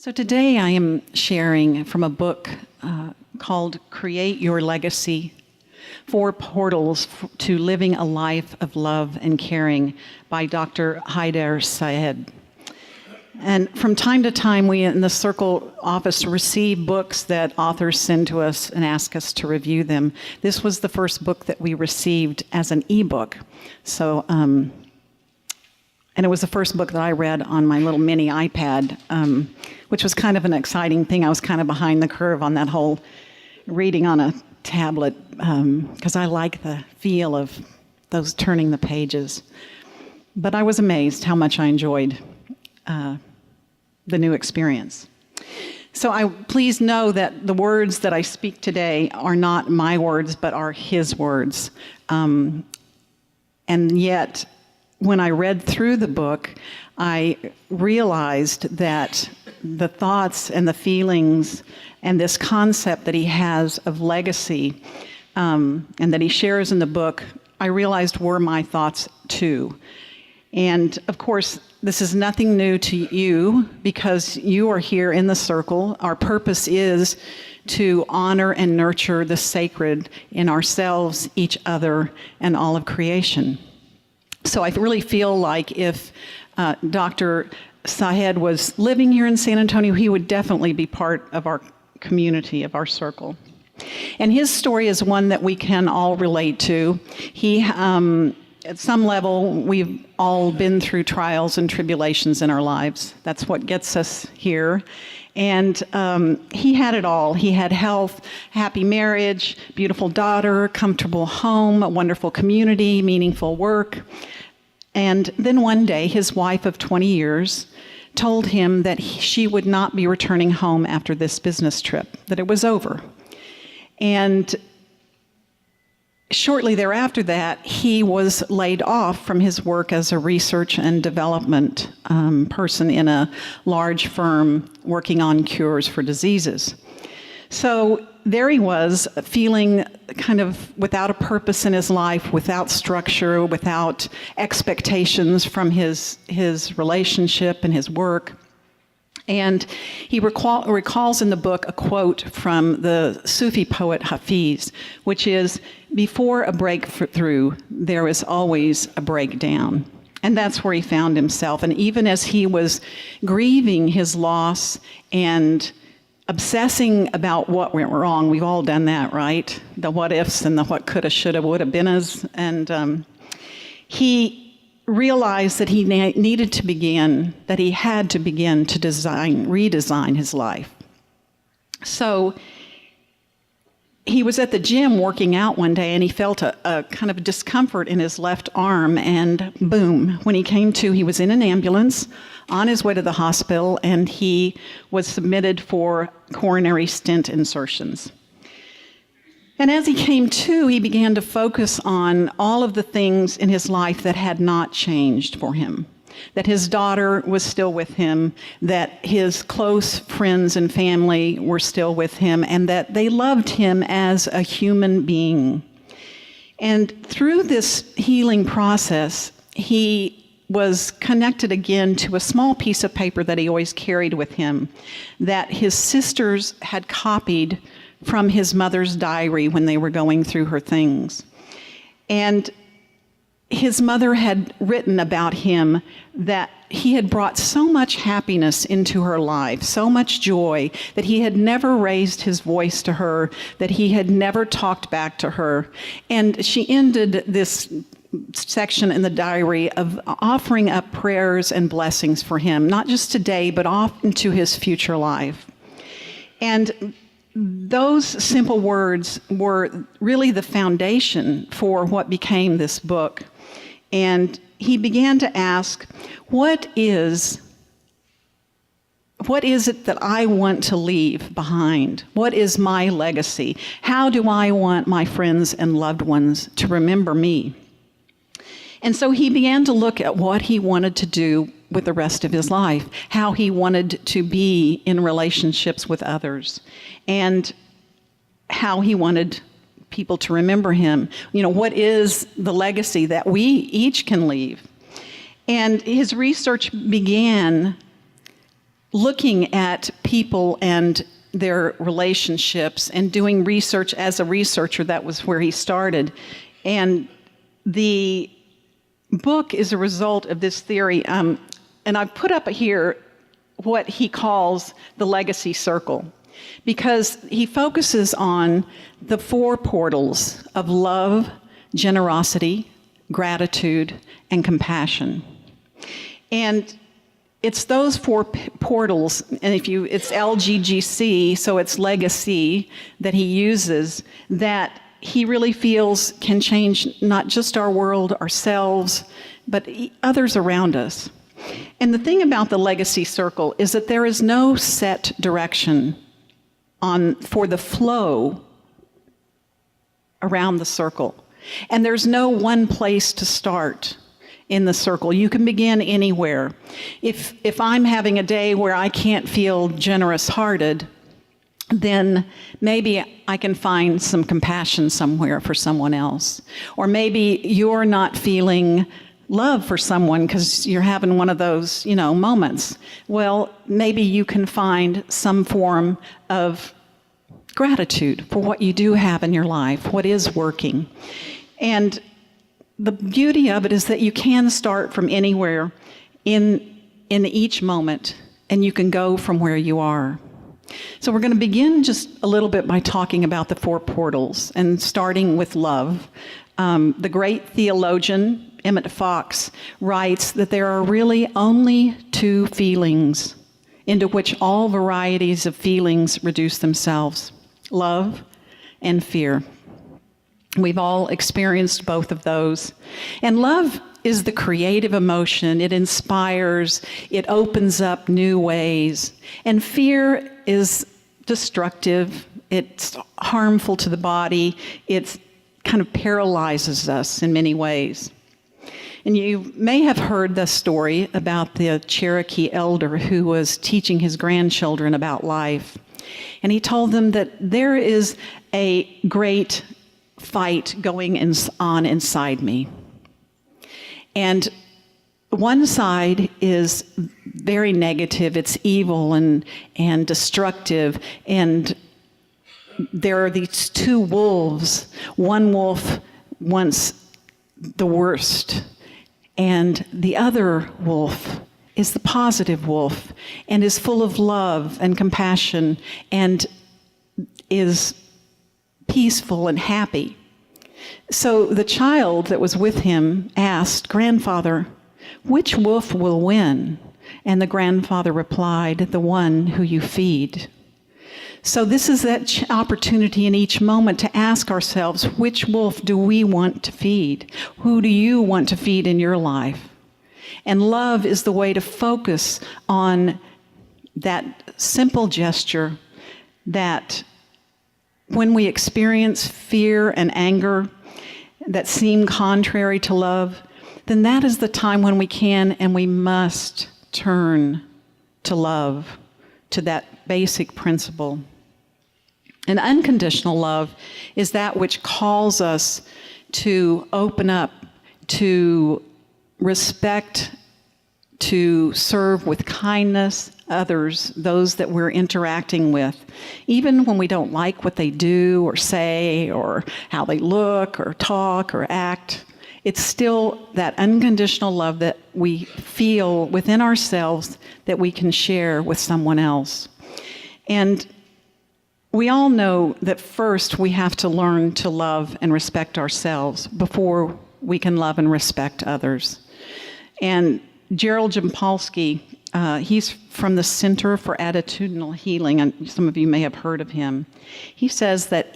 So today I am sharing from a book called Create Your Legacy, 4 Portals to Living a Life of Love and Caring by Dr. Hyder Zahed. And from time to time, we in the Circle office receive books that authors send to us and ask us to review them. This was the first book that we received as an ebook. So, and it was the first book that I read on my little mini iPad, which was kind of an exciting thing. I was kind of behind the curve on that whole reading on a tablet, because I like the feel of those turning the pages. But I was amazed how much I enjoyed the new experience. So please know that the words that I speak today are not my words, but are his words. And yet, when I read through the book, I realized that the thoughts and the feelings and this concept that he has of legacy and that he shares in the book, I realized were my thoughts too. And of course, this is nothing new to you because you are here in the Circle. Our purpose is to honor and nurture the sacred in ourselves, each other, and all of creation. So I really feel like if Dr. Zahed was living here in San Antonio, he would definitely be part of our community, of our Circle. And his story is one that we can all relate to. He, at some level, we've all been through trials and tribulations in our lives. That's what gets us here. And he had it all. He had health, happy marriage, beautiful daughter, comfortable home, a wonderful community, meaningful work. And then one day, his wife of 20 years told him that she would not be returning home after this business trip, that it was over. And shortly thereafter that, he was laid off from his work as a research and development person in a large firm working on cures for diseases. So there he was, feeling kind of without a purpose in his life, without structure, without expectations from his relationship and his work. And he recalls in the book a quote from the Sufi poet Hafiz, which is, "Before a breakthrough, there is always a breakdown." And that's where he found himself. And even as he was grieving his loss and obsessing about what went wrong, we've all done that, right? The what ifs and the what coulda, shoulda, woulda, beenas. And he realized that he needed to begin, that he had to begin to redesign his life. So he was at the gym working out one day and he felt a kind of discomfort in his left arm, and boom, when he came to, he was in an ambulance on his way to the hospital and he was submitted for coronary stent insertions. And as he came to, he began to focus on all of the things in his life that had not changed for him. That his daughter was still with him, that his close friends and family were still with him, and that they loved him as a human being. And through this healing process, he was connected again to a small piece of paper that he always carried with him that his sisters had copied from his mother's diary when they were going through her things. And his mother had written about him that he had brought so much happiness into her life, so much joy, that he had never raised his voice to her, that he had never talked back to her. And she ended this section in the diary of offering up prayers and blessings for him, not just today, but off into his future life. And those simple words were really the foundation for what became this book. And he began to ask, what is it that I want to leave behind? What is my legacy? How do I want my friends and loved ones to remember me? And so he began to look at what he wanted to do with the rest of his life, how he wanted to be in relationships with others, and how he wanted people to remember him. You know, what is the legacy that we each can leave? And his research began looking at people and their relationships and doing research as a researcher. That was where he started. And the book is a result of this theory. And I've put up here what he calls the legacy circle, because he focuses on the 4 portals of love, generosity, gratitude, and compassion. And it's those 4 portals, and it's LGGC, so it's legacy that he uses, that he really feels can change not just our world, ourselves, but others around us. And the thing about the legacy circle is that there is no set direction for the flow around the circle. And there's no one place to start in the circle. You can begin anywhere. If I'm having a day where I can't feel generous-hearted, then maybe I can find some compassion somewhere for someone else. Or maybe you're not feeling love for someone because you're having one of those, moments. Well, maybe you can find some form of gratitude for what you do have in your life, what is working. And the beauty of it is that you can start from anywhere in each moment, and you can go from where you are. So we're going to begin just a little bit by talking about the 4 portals, and starting with love. The great theologian Emmett Fox writes that there are really only 2 feelings into which all varieties of feelings reduce themselves: love and fear. We've all experienced both of those. And love is the creative emotion. It inspires, it opens up new ways. And fear is destructive, it's harmful to the body, it kind of paralyzes us in many ways. And you may have heard the story about the Cherokee elder who was teaching his grandchildren about life. And he told them that there is a great fight going on inside me. And one side is very negative, it's evil and destructive, and there are these 2 wolves. One wolf wants the worst, and the other wolf is the positive wolf and is full of love and compassion and is peaceful and happy. So the child that was with him asked, "Grandfather, which wolf will win?" And the grandfather replied, "The one who you feed." So this is that opportunity in each moment to ask ourselves, which wolf do we want to feed? Who do you want to feed in your life? And love is the way to focus on that simple gesture that when we experience fear and anger that seem contrary to love, then that is the time when we can and we must turn to love, to that basic principle. And unconditional love is that which calls us to open up, to respect, to serve with kindness others, those that we're interacting with, even when we don't like what they do or say or how they look or talk or act. It's still that unconditional love that we feel within ourselves that we can share with someone else. And we all know that first we have to learn to love and respect ourselves before we can love and respect others. And Gerald Jampolsky, he's from the Center for Attitudinal Healing, and some of you may have heard of him. He says that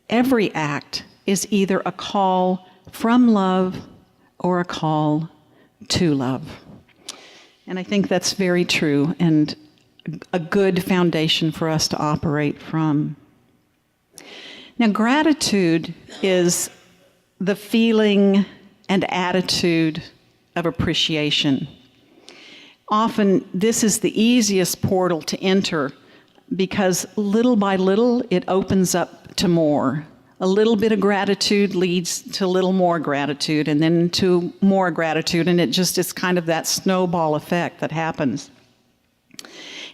every act is either a call from love or a call to love. And I think that's very true and a good foundation for us to operate from. Now, gratitude is the feeling and attitude of appreciation. Often, this is the easiest portal to enter because little by little, it opens up to more. A little bit of gratitude leads to a little more gratitude and then to more gratitude, and it just is kind of that snowball effect that happens.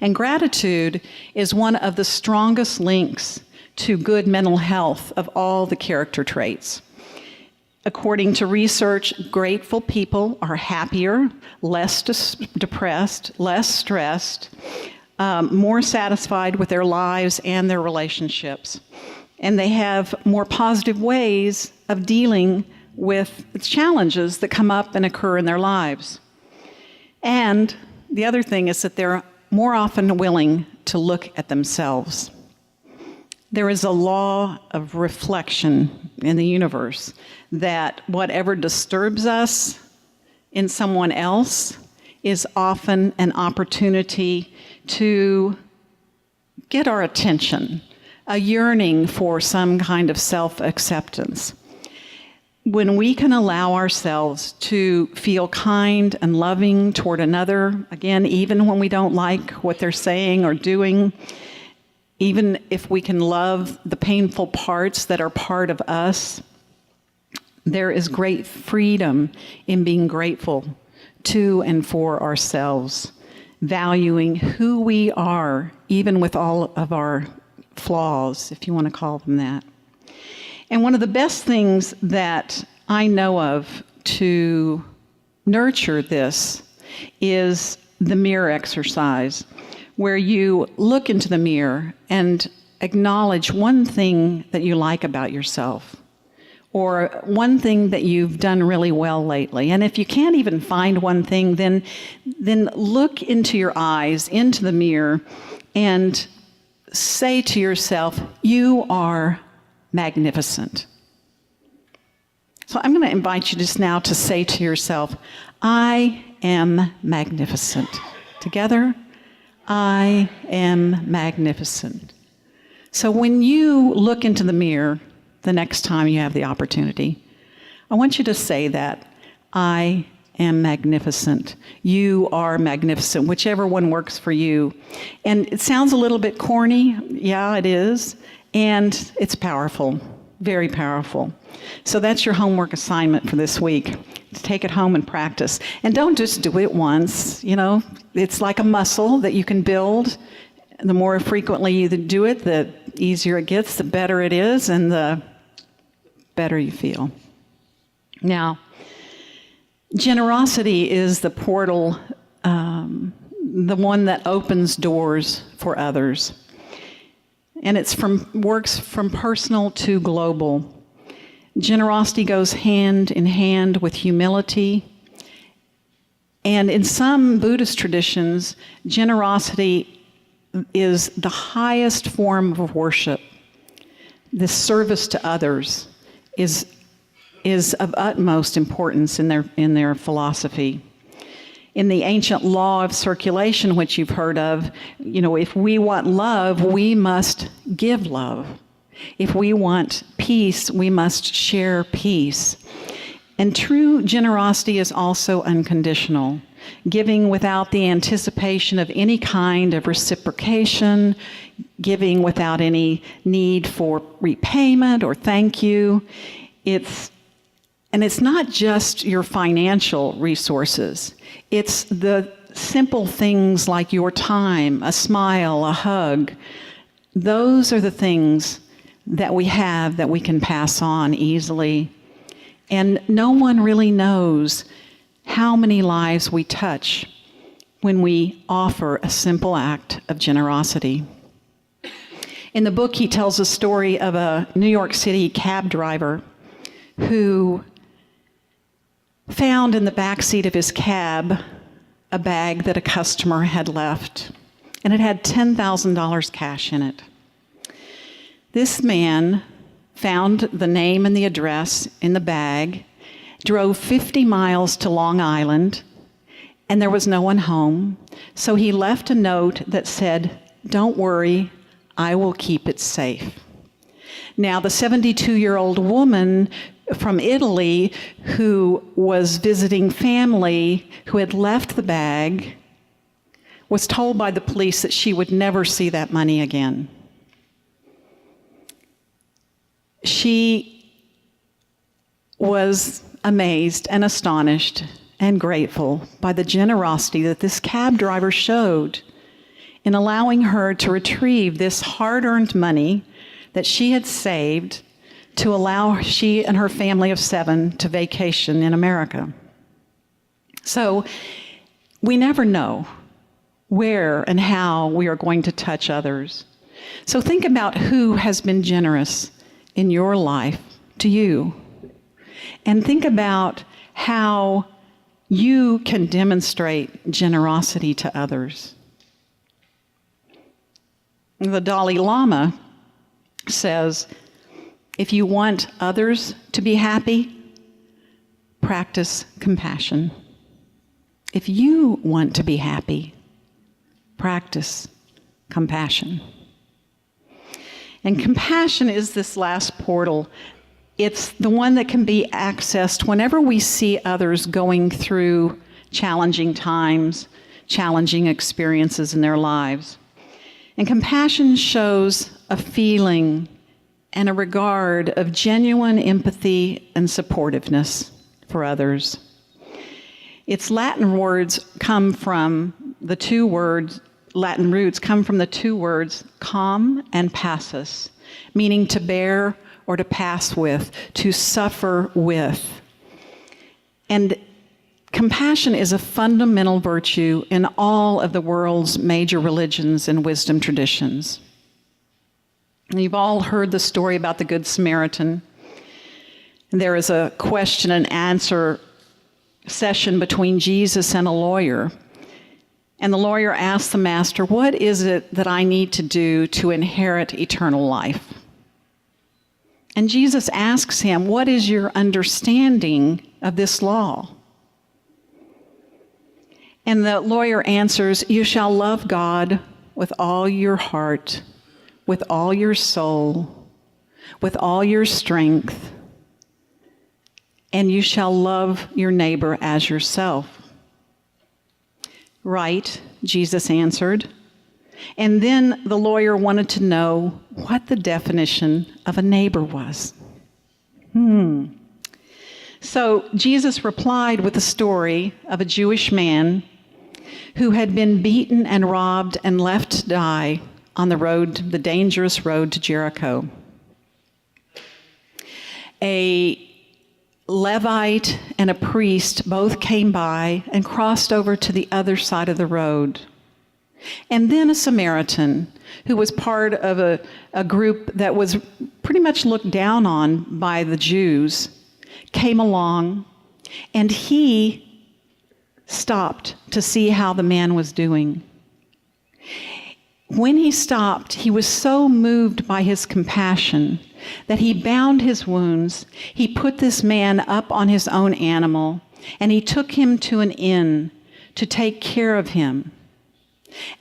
And gratitude is one of the strongest links to good mental health of all the character traits. According to research, grateful people are happier, less depressed, less stressed, more satisfied with their lives and their relationships. And they have more positive ways of dealing with the challenges that come up and occur in their lives. And the other thing is that they're more often willing to look at themselves. There is a law of reflection in the universe that whatever disturbs us in someone else is often an opportunity to get our attention, a yearning for some kind of self-acceptance. When we can allow ourselves to feel kind and loving toward another, again, even when we don't like what they're saying or doing, even if we can love the painful parts that are part of us, there is great freedom in being grateful to and for ourselves, valuing who we are, even with all of our flaws, if you want to call them that. And one of the best things that I know of to nurture this is the mirror exercise, where you look into the mirror and acknowledge one thing that you like about yourself, or one thing that you've done really well lately. And if you can't even find one thing, then look into your eyes, into the mirror, and say to yourself, you are magnificent. So I'm going to invite you just now to say to yourself, I am magnificent. Together, I am magnificent. So when you look into the mirror the next time you have the opportunity, I want you to say that, I am magnificent. You are magnificent, whichever one works for you. And it sounds a little bit corny. Yeah, it is. And it's powerful, very powerful. So that's your homework assignment for this week, to take it home and practice. And don't just do it once, it's like a muscle that you can build. The more frequently you do it, the easier it gets, the better it is, and the better you feel. Now, generosity is the portal, the one that opens doors for others. And works from personal to global. Generosity goes hand in hand with humility. And in some Buddhist traditions, generosity is the highest form of worship. This service to others is of utmost importance in their philosophy. In the ancient law of circulation, which you've heard of, if we want love, we must give love. If we want peace, we must share peace. And true generosity is also unconditional, giving without the anticipation of any kind of reciprocation, giving without any need for repayment or thank you. And it's not just your financial resources. It's the simple things like your time, a smile, a hug. Those are the things that we have that we can pass on easily. And no one really knows how many lives we touch when we offer a simple act of generosity. In the book, he tells a story of a New York City cab driver who found in the backseat of his cab a bag that a customer had left, and it had $10,000 cash in it. This man found the name and the address in the bag, drove 50 miles to Long Island, and there was no one home, so he left a note that said, "Don't worry, I will keep it safe." Now, the 72-year-old woman from Italy who was visiting family who had left the bag was told by the police that she would never see that money again. She was amazed and astonished and grateful by the generosity that this cab driver showed in allowing her to retrieve this hard-earned money that she had saved to allow she and her family of 7 to vacation in America. So we never know where and how we are going to touch others. So think about who has been generous in your life to you. And think about how you can demonstrate generosity to others. The Dalai Lama says, if you want others to be happy, practice compassion. If you want to be happy, practice compassion. And compassion is this last portal. It's the one that can be accessed whenever we see others going through challenging times, challenging experiences in their lives. And compassion shows a feeling and a regard of genuine empathy and supportiveness for others. Its Latin roots come from the two words calm and passus, meaning to bear or to pass with, to suffer with. And compassion is a fundamental virtue in all of the world's major religions and wisdom traditions. And you've all heard the story about the Good Samaritan. There is a question and answer session between Jesus and a lawyer. And the lawyer asks the master, what is it that I need to do to inherit eternal life? And Jesus asks him, what is your understanding of this law? And the lawyer answers, you shall love God with all your heart, with all your soul, with all your strength, and you shall love your neighbor as yourself. Right, Jesus answered. And then the lawyer wanted to know what the definition of a neighbor was. So Jesus replied with the story of a Jewish man who had been beaten and robbed and left to die on the dangerous road to Jericho. A Levite and a priest both came by and crossed over to the other side of the road. And then a Samaritan, who was part of a group that was pretty much looked down on by the Jews, came along, and he stopped to see how the man was doing. When he stopped, he was so moved by his compassion that he bound his wounds. He put this man up on his own animal, and he took him to an inn to take care of him.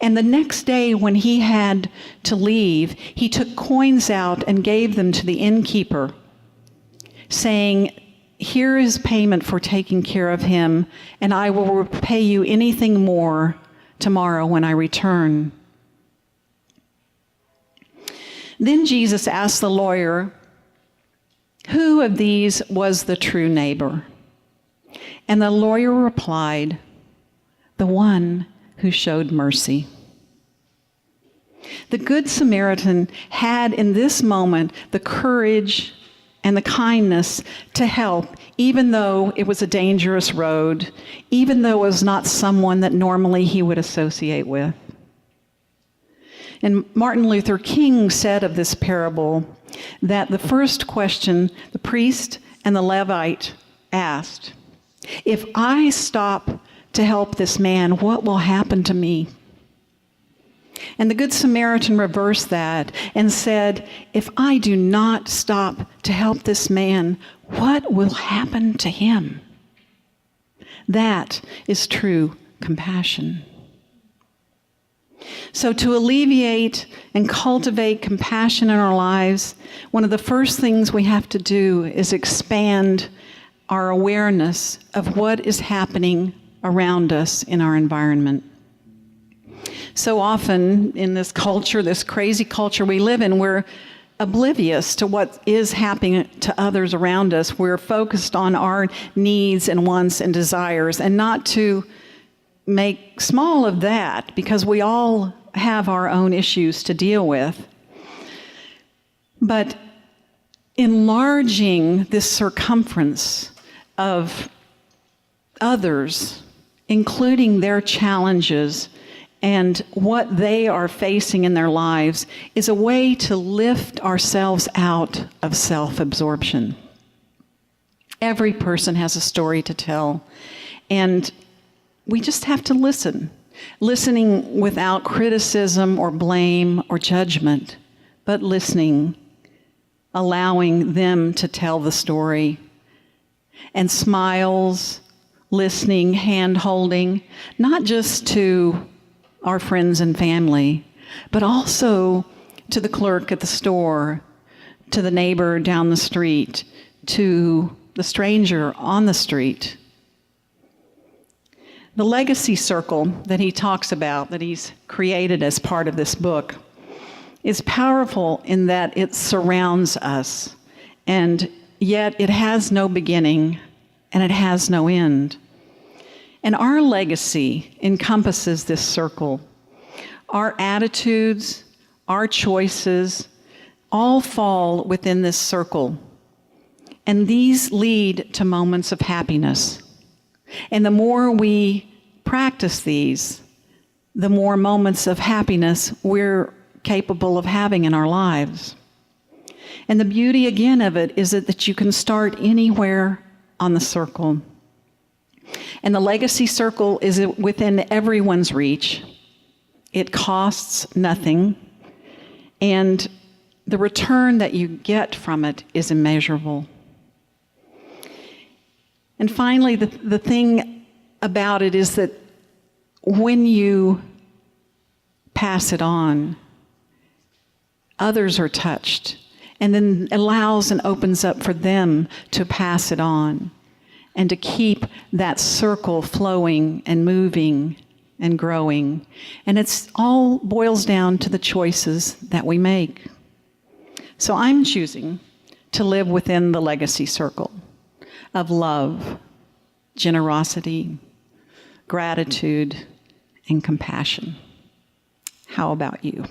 And the next day when he had to leave, he took coins out and gave them to the innkeeper, saying, here is payment for taking care of him, and I will repay you anything more tomorrow when I return. Then Jesus asked the lawyer, who of these was the true neighbor? And the lawyer replied, the one who showed mercy. The Good Samaritan had in this moment the courage and the kindness to help, even though it was a dangerous road, even though it was not someone that normally he would associate with. And Martin Luther King said of this parable that the first question the priest and the Levite asked, if I stop to help this man, what will happen to me? And the Good Samaritan reversed that and said, if I do not stop to help this man, what will happen to him? That is true compassion. So to alleviate and cultivate compassion in our lives, one of the first things we have to do is expand our awareness of what is happening around us in our environment. So often in this culture, this crazy culture we live in, we're oblivious to what is happening to others around us. We're focused on our needs and wants and desires, and not to make small of that, because we all have our own issues to deal with. But enlarging this circumference of others, including their challenges and what they are facing in their lives, is a way to lift ourselves out of self-absorption. Every person has a story to tell, and we just have to listen. Listening without criticism or blame or judgment, but listening, allowing them to tell the story. And smiles, listening, hand-holding, not just to our friends and family, but also to the clerk at the store, to the neighbor down the street, to the stranger on the street. The legacy circle that he talks about, that he's created as part of this book, is powerful in that it surrounds us, and yet it has no beginning and it has no end. And our legacy encompasses this circle. Our attitudes, our choices, all fall within this circle. And these lead to moments of happiness. And the more we practice these, the more moments of happiness we're capable of having in our lives. And the beauty, again, of it is that you can start anywhere on the circle. And the legacy circle is within everyone's reach. It costs nothing. And the return that you get from it is immeasurable. And finally, the thing about it is that when you pass it on, others are touched, and then allows and opens up for them to pass it on and to keep that circle flowing and moving and growing. And it's all boils down to the choices that we make. So I'm choosing to live within the legacy circle of love, generosity, gratitude, and compassion. How about you?